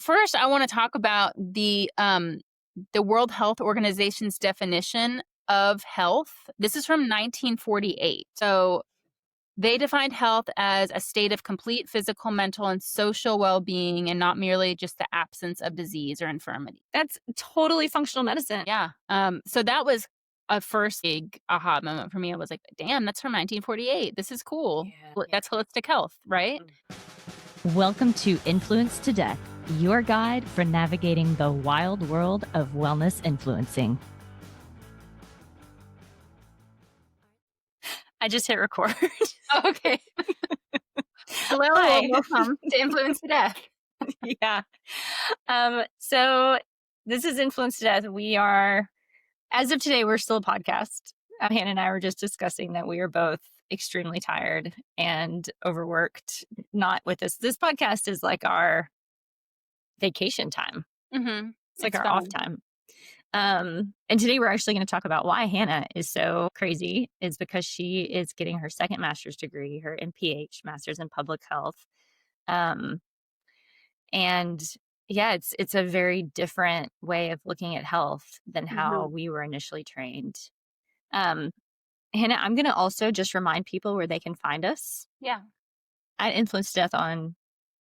First, I want to talk about the World Health Organization's definition of health. This is from 1948. So they defined health as a state of complete physical, mental, and social well-being, and not merely just the absence of disease or infirmity. That's totally functional medicine. Yeah. So that was a first big aha moment for me. I was like, damn, that's from 1948. This is cool. Yeah. That's holistic health, right? Welcome to Influence to Death, your guide for navigating the wild world of wellness influencing. I just hit record. Oh, okay. Hello, Hi. welcome to Influence to Death. Yeah. So this is Influence to Death. We are, as of today, we're still a podcast. Hannah and I were just discussing that we are both extremely tired and overworked. Not with this. This podcast is like our vacation time. Mm-hmm. It's like our off time. And today we're actually going to talk about why Hannah is so crazy is because she is getting her second master's degree, her MPH, Master's in Public Health. And yeah, it's a very different way of looking at health than how we were initially trained. Hannah, I'm going to also just remind people where they can find us. Yeah. At Influence Death on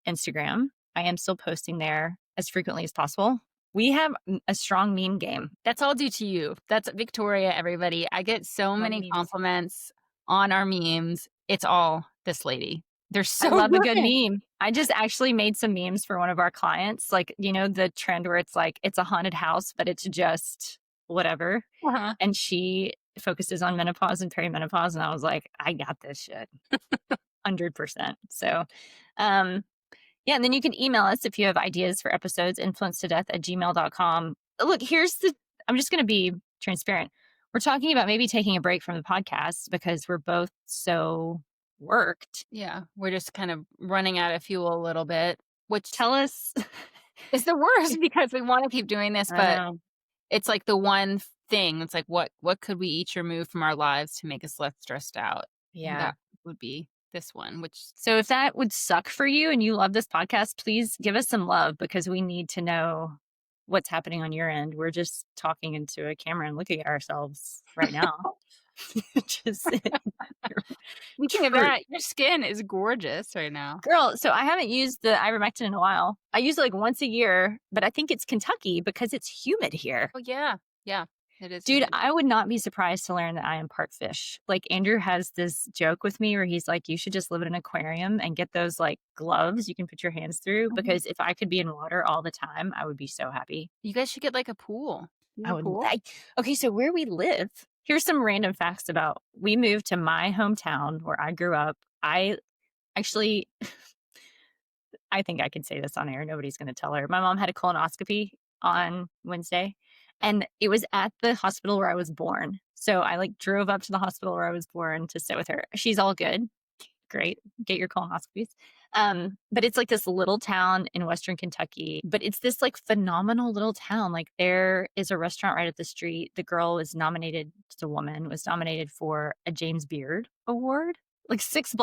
Instagram. I am still posting there as frequently as possible. We have a strong meme game. That's all due to you. That's Victoria, everybody. I get so many memes. Compliments on our memes. It's all this lady. They're so I love a good meme. I just actually made some memes for one of our clients. Like, you know, the trend where it's like, it's a haunted house, but it's just whatever. Uh-huh. And she focuses on menopause and perimenopause. And I was like, I got this shit. 100%. So, yeah, and then you can email us if you have ideas for episodes, influencetodeath@gmail.com. Look, I'm just going to be transparent. We're talking about maybe taking a break from the podcast because we're both so worked. Yeah, we're just kind of running out of fuel a little bit, which Tell us. is the worst because we want to keep doing this, but it's like the one thing. It's like, what could we each remove from our lives to make us less stressed out? Yeah. And that would be this one, So if that would suck for you and you love this podcast, please give us some love because we need to know what's happening on your end. We're just talking into a camera and looking at ourselves right now. Speaking of that, your skin is gorgeous right now. Girl, so I haven't used the ivermectin in a while. I use it like once a year, but I think it's Kentucky because it's humid here. Oh, yeah. Yeah. It is. Dude, I would not be surprised to learn that I am part fish. Like Andrew has this joke with me where he's like, you should just live in an aquarium and get those like gloves you can put your hands through. Because if I could be in water all the time, I would be so happy. You guys should get like a pool. I would. Okay, so where we live, here's some random facts about. We moved to my hometown where I grew up. I actually, I think I can say this on air. Nobody's going to tell her. My mom had a colonoscopy on Wednesday. And it was at the hospital where I was born. So I like drove up to the hospital where I was born to sit with her. She's all good. Great. Get your colonoscopies. But it's like this little town in Western Kentucky, but it's this like phenomenal little town. Like there is a restaurant right up the street. The girl was nominated, the woman was nominated for a James Beard Award. Like it's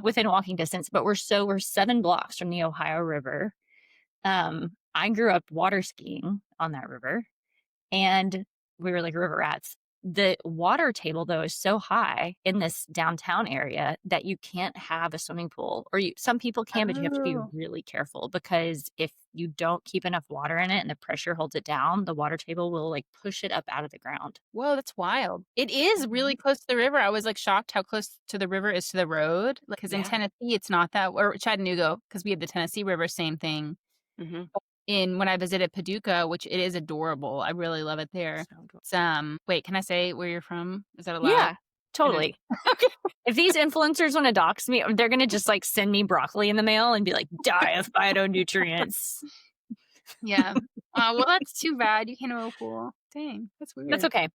within walking distance, but we're 7 blocks from the Ohio River. I grew up water skiing on that river. And we were like river rats. The water table, though, is so high in this downtown area that you can't have a swimming pool. Or some people can, but you have to be really careful because if you don't keep enough water in it and the pressure holds it down, the water table will like push it up out of the ground. Whoa, that's wild. It is really close to the river. I was like shocked how close to the river is to the road. Because in Tennessee, it's not that, or Chattanooga, because we have the Tennessee River, same thing. When I visited Paducah, which it is adorable. I really love it there. Wait, can I say where you're from? Is that allowed? Yeah, totally. Okay. If these influencers want to dox me, they're going to just like send me broccoli in the mail and be like, die of phytonutrients. Yeah. Well, that's too bad. You can't have a pool. Dang, that's weird. That's okay.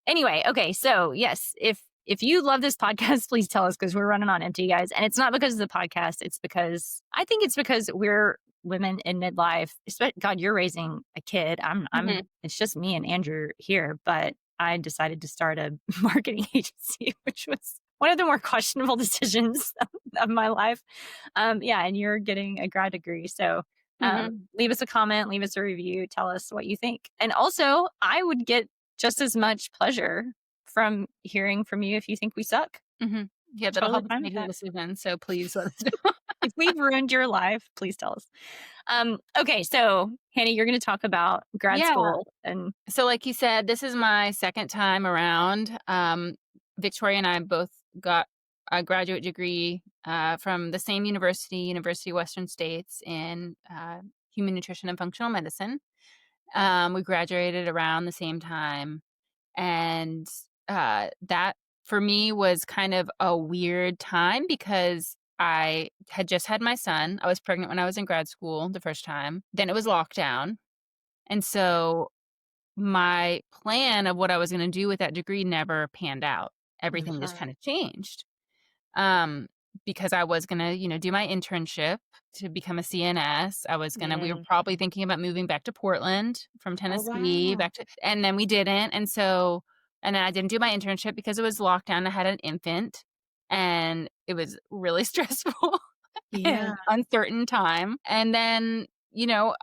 Anyway, okay. So yes, if you love this podcast, please tell us because we're running on empty, guys. And it's not because of the podcast. It's because we're women in midlife. God, you're raising a kid. It's just me and Andrew here, but I decided to start a marketing agency, which was one of the more questionable decisions of my life. And you're getting a grad degree. So Leave us a comment, leave us a review, tell us what you think. And also, I would get just as much pleasure from hearing from you if you think we suck. Yeah, that'll help us make a decision. So please let us know. If we've ruined your life, please tell us. Okay, so Hannah, you're going to talk about grad school. And so like you said, this is my second time around. Victoria and I both got a graduate degree from the same University of Western States in human nutrition and functional medicine. We graduated around the same time. And that for me was kind of a weird time because I had just had my son. I was pregnant when I was in grad school the first time. Then it was lockdown. And so my plan of what I was going to do with that degree never panned out. Everything just kind of changed. Because I was going to, do my internship to become a CNS. I was going to, we were probably thinking about moving back to Portland from Tennessee and then we didn't. And then I didn't do my internship because it was lockdown. I had an infant and it was really stressful. And uncertain time. And then,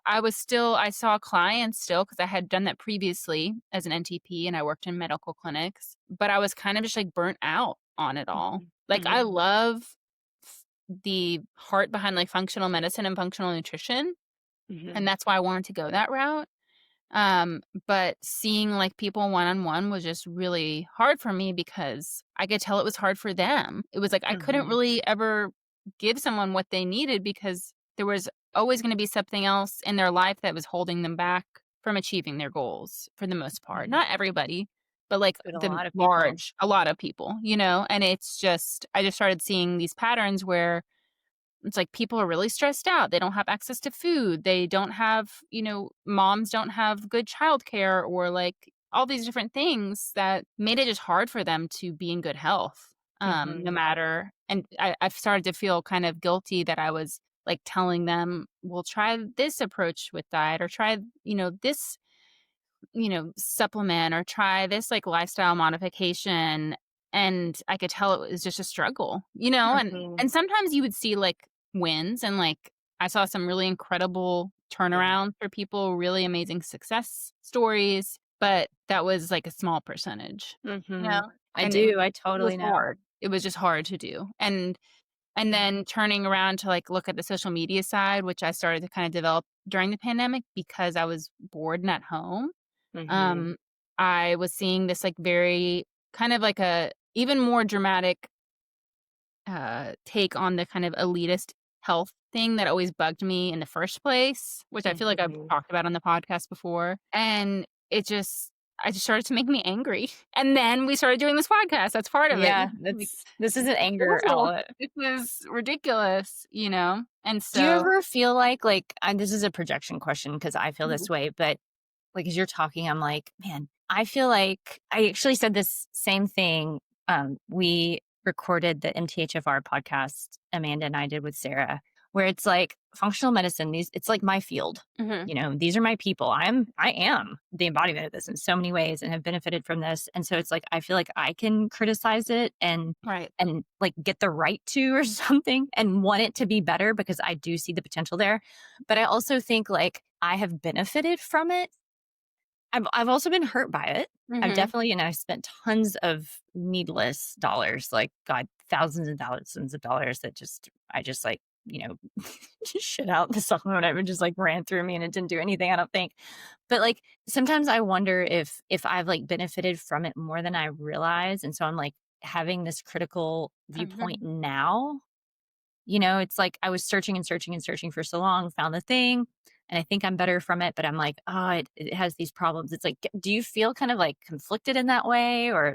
I saw clients still because I had done that previously as an NTP and I worked in medical clinics, but I was kind of just like burnt out on it all. Like I love the heart behind like functional medicine and functional nutrition. And that's why I wanted to go that route. But seeing like people one-on-one was just really hard for me because I could tell it was hard for them. It was like, I couldn't really ever give someone what they needed because there was always going to be something else in their life that was holding them back from achieving their goals for the most part. Not everybody, but like a lot of people, and it's just, I just started seeing these patterns where it's like people are really stressed out. They don't have access to food. They don't have, moms don't have good childcare or like all these different things that made it just hard for them to be in good health. No matter. And I've started to feel kind of guilty that I was like telling them, well, try this approach with diet or try, this, supplement or try this like lifestyle modification. And I could tell it was just a struggle, and sometimes you would see like wins and like I saw some really incredible turnaround for people, really amazing success stories, but that was like a small percentage. I totally know. Hard. It was just hard to do. And then turning around to like look at the social media side, which I started to kind of develop during the pandemic because I was bored and at home. I was seeing this like very kind of like a even more dramatic take on the kind of elitist health thing that always bugged me in the first place, which I feel like I've talked about on the podcast before. And I just started to make me angry. And then we started doing this podcast. That's part of it. This isn't anger outlet. This is ridiculous, And so, do you ever feel like this is a projection question because I feel this way, but like as you're talking, I'm like, man, I feel like I actually said this same thing. We recorded the MTHFR podcast Amanda and I did with Sarah, where it's like functional medicine, it's like my field. These are my people. I am the embodiment of this in so many ways and have benefited from this. And so it's like I feel like I can criticize it and like get the right to or something and want it to be better because I do see the potential there. But I also think like I have benefited from it. I've also been hurt by it. I've definitely, I spent tons of needless dollars, like God, thousands and thousands of dollars that I just like, just shit out the supplement. It just like ran through me and it didn't do anything, I don't think. But like, sometimes I wonder if I've like benefited from it more than I realize. And so I'm like having this critical viewpoint now, it's like I was searching and searching and searching for so long, found the thing. And I think I'm better from it, but I'm like, oh, it has these problems. It's like, do you feel kind of like conflicted in that way? Or